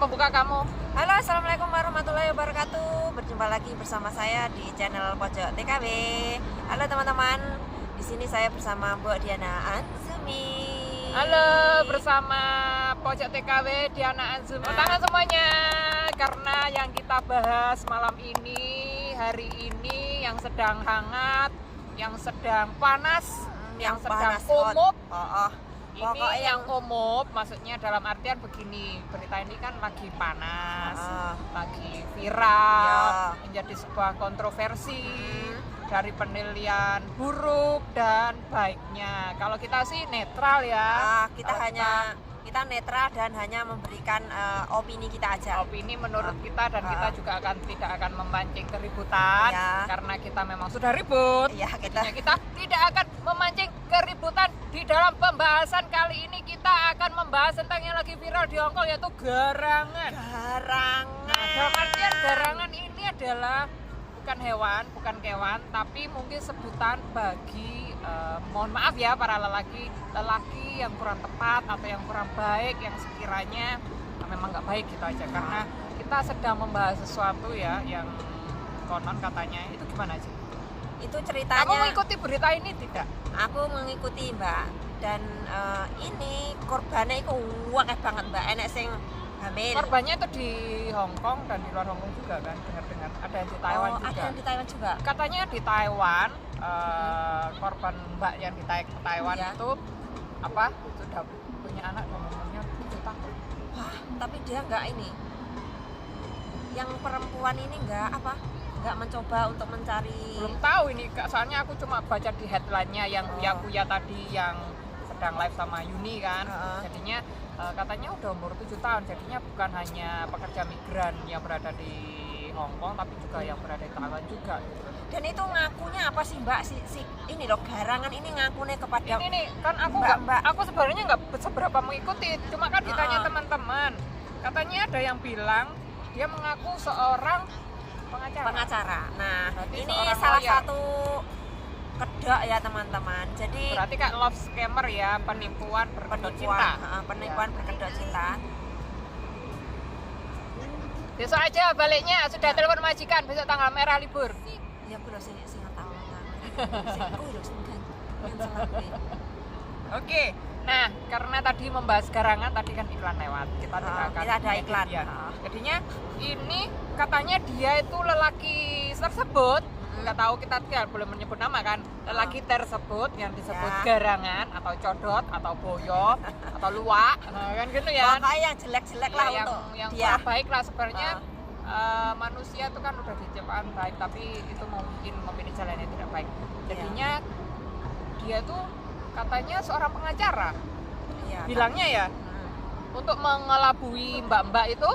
pembuka kamu. Halo, assalamualaikum warahmatullahi wabarakatuh. Berjumpa lagi bersama saya di channel Pojok TKW. Halo teman-teman, di sini saya bersama Bu Diana Anzumi. Halo, bersama Pojok TKW Diana Anzumi. Tangan semuanya, karena yang kita bahas malam ini, hari ini yang sedang hangat, yang sedang panas, yang sedang umum. Ini yang umum, maksudnya dalam artian begini, berita ini kan lagi panas, lagi viral, menjadi sebuah kontroversi dari penilaian buruk dan baiknya. Kalau kita sih netral ya. Kita netral dan hanya memberikan opini kita aja. Opini menurut kita, dan kita juga tidak akan memancing keributan karena kita memang sudah ribut. Kita tidak akan memancing keributan. Di dalam pembahasan kali ini kita akan membahas tentang yang lagi viral di Hongkong, yaitu garangan. Nah, dalam artian garangan ini adalah bukan hewan, bukan kewan, tapi mungkin sebutan bagi mohon maaf ya para lelaki yang kurang tepat atau yang kurang baik, yang sekiranya memang nggak baik gitu aja. Karena kita sedang membahas sesuatu ya yang konon katanya itu gimana sih? Itu ceritanya. Kamu mengikuti berita ini tidak? Aku mengikuti, Mbak. Dan ini korbannya itu wakeh banget, Mbak. Enek sing hamil. Korbannya itu di Hongkong dan di luar Hongkong juga kan? Dengar-dengar ada yang di Taiwan juga. Ada yang di Taiwan juga. Katanya di Taiwan korban Mbak yang di Taiwan itu sudah punya anak dan umurnya 7 tahun. Wah, tapi dia nggak ini. Yang perempuan ini nggak mencoba untuk mencari. Belum tahu ini, soalnya aku cuma baca di headline-nya yang Buya tadi yang sedang live sama Yuni kan. Jadinya katanya udah umur 7 tahun, jadinya bukan hanya pekerja migran yang berada di Hongkong, tapi juga yang berada di Taiwan juga gitu. Dan itu ngakunya apa sih, Mbak? Si ini loh, garangan ini ngakunya kepada ini nih kan aku sebenarnya nggak seberapa mengikuti, cuma kan ditanya teman-teman, katanya ada yang bilang dia mengaku seorang pengacara. Nah, berarti ini salah satu kedok ya teman-teman. Jadi berarti kayak love scammer ya, penipuan berkedok cinta. Penipuan berkedok cinta. Besok aja baliknya, sudah telepon majikan, besok tanggal merah libur. Ya aku udah sing tahu kan. Oke. Nah, karena tadi membahas garangan, tadi kan iklan lewat. Kita tidak akan ada iklan. Ya. Jadinya ini katanya dia itu lelaki tersebut, nggak tahu, kita tidak boleh menyebut nama kan. Lelaki tersebut yang disebut garangan atau codot atau boyo atau luwak, kan gitu ya. Pokoknya yang jelek-jelek lah untuk yang dia. baik lah sebenarnya. Manusia itu kan udah diciptakan baik, tapi itu mungkin memilih jalan yang tidak baik. Jadinya dia tuh katanya seorang pengacara, bilangnya ya, untuk mengelabui mbak-mbak itu,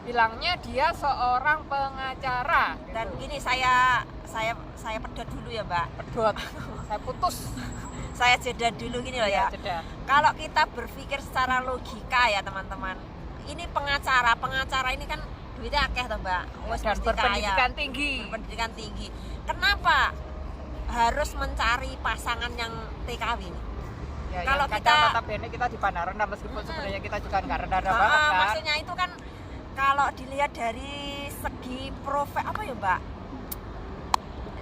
bilangnya dia seorang pengacara. Dan gini, saya pedot dulu ya, Mbak. Pedot, saya putus. Saya jeda dulu gini loh ya. Kalau kita berpikir secara logika ya teman-teman, ini pengacara ini kan duitnya akeh toh, Mbak. Dan berpendidikan tinggi. Kenapa harus mencari pasangan yang TKW? Ya, kalau kita notabene kita dipandang rendah, meskipun sebenarnya kita juga nggak rendah banget kan. Maksudnya itu kan kalau dilihat dari segi apa ya, Mbak?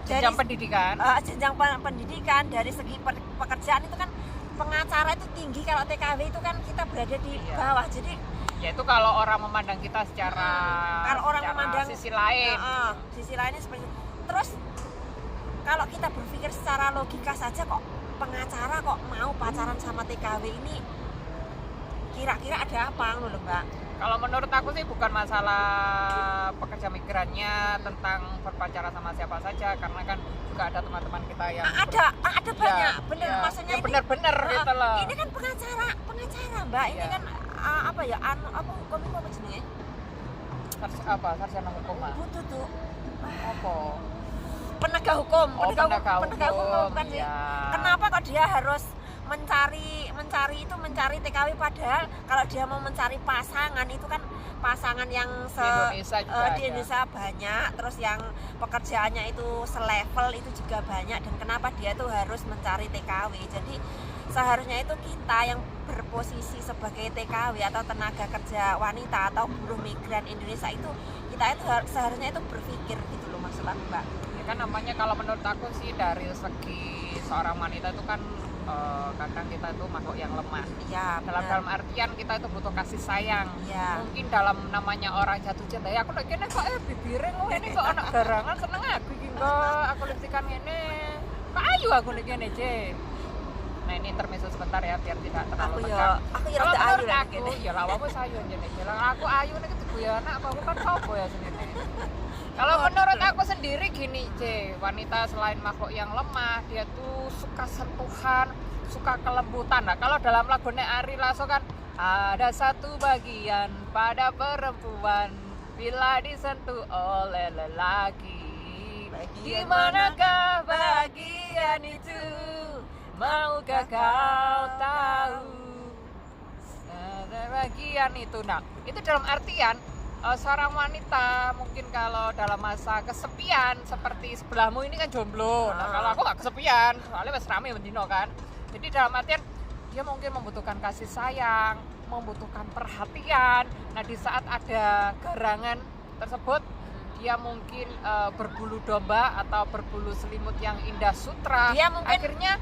Jenjang pendidikan. Jenjang pendidikan, dari segi pekerjaan itu kan pengacara itu tinggi. Kalau TKW itu kan kita berada di bawah. Jadi ya itu kalau orang memandang kita secara sisi lain. Sisi lainnya seperti itu. Terus kalau kita berpikir secara logika saja, kok pengacara kok mau pacaran sama TKW ini, kira-kira ada apa loh, Mbak? Kalau menurut aku sih bukan masalah pekerja migrannya tentang berpacaran sama siapa saja, karena kan juga ada teman-teman kita yang ada banyak, bener maksudnya ya, bener gitu loh. Ini kan pengacara, Mbak. Ini kan hukum itu apa jenisnya? Sarjana hukum. Butuh tuh. Apa? Penegak hukum kan sih. Kenapa kok dia harus mencari TKW, padahal kalau dia mau mencari pasangan itu kan pasangan yang di Indonesia banyak, terus yang pekerjaannya itu selevel itu juga banyak, dan kenapa dia tuh harus mencari TKW. Jadi seharusnya itu kita yang berposisi sebagai TKW atau tenaga kerja wanita atau buruh migran Indonesia itu kita itu seharusnya itu berpikir gitu loh, maksud aku Mbak. Ya kan namanya kalau menurut aku sih dari segi seorang wanita itu kan kadang kita itu makhluk yang lemah. Iya, dalam artian kita itu butuh kasih sayang. Ya. Mungkin dalam namanya orang jatuh cinta, ya aku lagi nih kok bibirnya lo ini kok anak garangan seneng aku gitu, aku lipstikan ini kok ayu aku lagi nih C. Nah ini intermezzo sebentar ya biar tidak terlalu tegang. Aku ya kalau rada ayu lah aku ya lah apa sayu nih jalan aku ayu nih ketemu ya anak aku kan sopo ya sendiri. Kalau menurut aku sendiri gini C, wanita selain makhluk yang lemah, dia tuh suka sentuhan, suka kelembutan. Nah kalau dalam lagunya Ari Lasso kan ada satu bagian pada perempuan bila disentuh oleh lelaki. Di manakah bagian itu? Maukah kau tahu? Ada bagian itu. Nah itu dalam artian seorang wanita mungkin kalau dalam masa kesepian seperti sebelahmu ini kan jomblo. Nah kalau aku gak kesepian, soalnya wes rame bendino kan. Jadi dalam artian dia mungkin membutuhkan kasih sayang, membutuhkan perhatian. Nah di saat ada garangan tersebut, dia mungkin berbulu domba atau berbulu selimut yang indah sutra. Dia mungkin akhirnya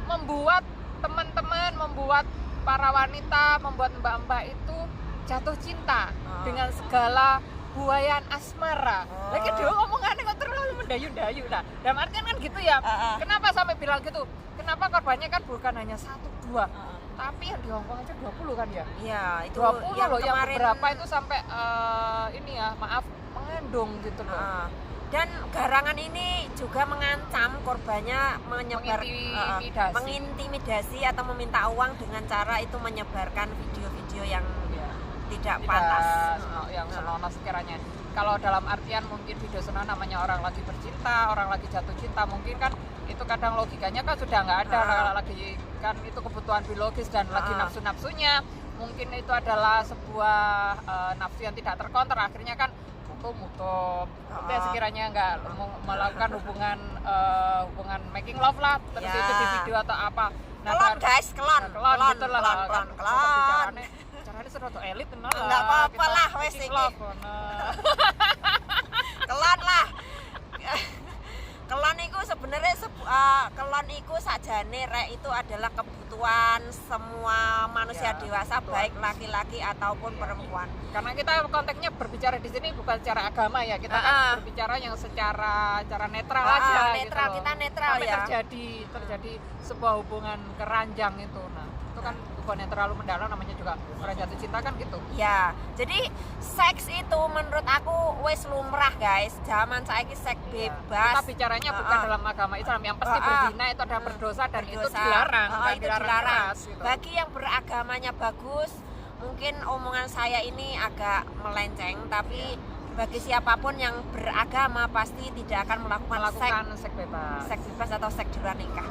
membuat teman-teman, membuat para wanita, membuat mbak-mbak itu jatuh cinta dengan segala buayan asmara. Lagi dia ngomongannya kok terlalu mendayu-dayu. Nah, dalam artian kan gitu ya. Kenapa sampai bilang gitu? Kenapa korbannya kan bukan hanya 1, 2, tapi yang di Hongkong aja 20 kan ya? Iya, itu 20 yang loh, kemarin, yang beberapa itu sampai ini ya, maaf, mengandung gitu loh. Dan garangan ini juga mengancam korbannya mengintimidasi atau meminta uang dengan cara itu menyebarkan video-video yang tidak pantas, yang senonoh sekiranya. Kalau dalam artian mungkin video senonoh namanya orang lagi bercinta, orang lagi jatuh cinta, mungkin kan itu kadang logikanya kan sudah nggak ada, lagi kan itu kebutuhan biologis dan lagi nafsu-nafsunya. Mungkin itu adalah sebuah nafsu yang tidak terkontrol, akhirnya kan mutu tapi sekiranya nggak melakukan hubungan making love lah, terus itu di video atau apa. Nah, kelon guys, kelon gitu lah kan. Caranya seru tuh elit kenal lah. Enggak apa-apa lah wes iki. Kelon lah. Kelon iku sebenarnya kelon iku sakjane rek itu adalah kebutuhan semua manusia dewasa, baik laki-laki ataupun perempuan. Karena kita konteksnya berbicara di sini bukan secara agama ya, kita kan berbicara yang secara netral aja. Netral gitu. Kita netral ya. Terjadi sebuah hubungan keranjang itu. Nah, itu kan hubungan yang terlalu mendalam, namanya juga orang jatuh cinta kan gitu. Ya, jadi seks itu menurut aku wes lumrah guys. Zaman saiki seks bebas. Kita bicaranya bukan dalam agama Islam, yang pasti berzina itu adalah berdosa dan itu dilarang. Itu dilarang. Keras, gitu. Bagi yang beragamanya bagus, mungkin omongan saya ini agak melenceng, tapi bagi siapapun yang beragama pasti tidak akan melakukan seks bebas atau seks di luar nikah.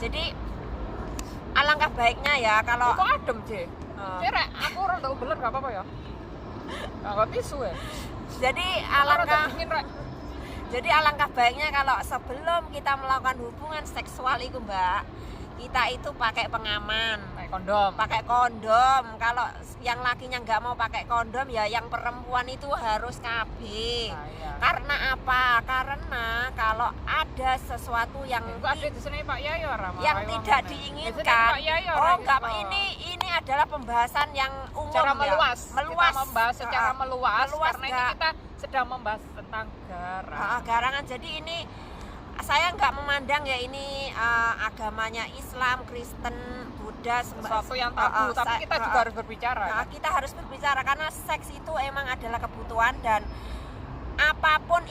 Jadi alangkah baiknya ya kalau kok adem C. Kira aku orang tahu beler nggak apa-apa ya. Nggak tisu ya. Jadi alangkah baiknya kalau sebelum kita melakukan hubungan seksual itu Mbak, kita itu pakai pengaman, pakai kondom. Kalau yang lakinya nggak mau pakai kondom ya yang perempuan itu harus KB. Karena apa? Karena kalau ada sesuatu yang tidak diinginkan, ini adalah pembahasan yang umum secara meluas. Kita membahas secara meluas karena ini kita sedang membahas tentang garangan. Jadi ini saya nggak memandang ya ini agamanya Islam, Kristen, Buddha, sesuatu yang tabu, tapi kita juga harus berbicara. Kita harus berbicara karena seks itu emang adalah kebutuhan, dan apapun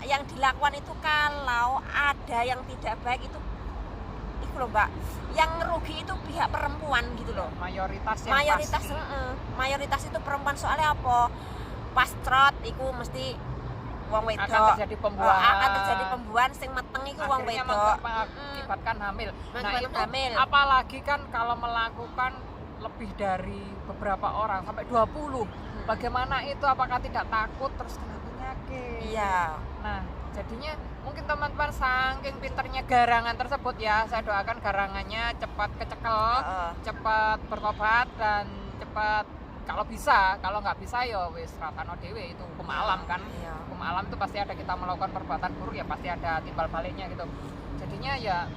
yang dilakukan itu kalau ada yang tidak baik itu loh Mbak, yang rugi itu pihak perempuan gitu loh. Mayoritas itu perempuan, soalnya apa? Pastrot itu mesti wong wedok akan terjadi pembuahan sing meteng iku wong wedok mengakibatkan hamil. Nah itu hamil. Apalagi kan kalau melakukan lebih dari beberapa orang sampai 20. Bagaimana itu, apakah tidak takut terus kena penyakit? Iya. Nah Jadinya mungkin teman-teman saking pinternya garangan tersebut ya, saya doakan garangannya cepat kecekel, cepat bertobat dan cepat, kalau bisa, kalau nggak bisa ya wis ratano dewe, itu hukum alam kan. Hukum alam itu pasti ada, kita melakukan perbuatan buruk ya pasti ada timbal baliknya gitu. Jadinya ya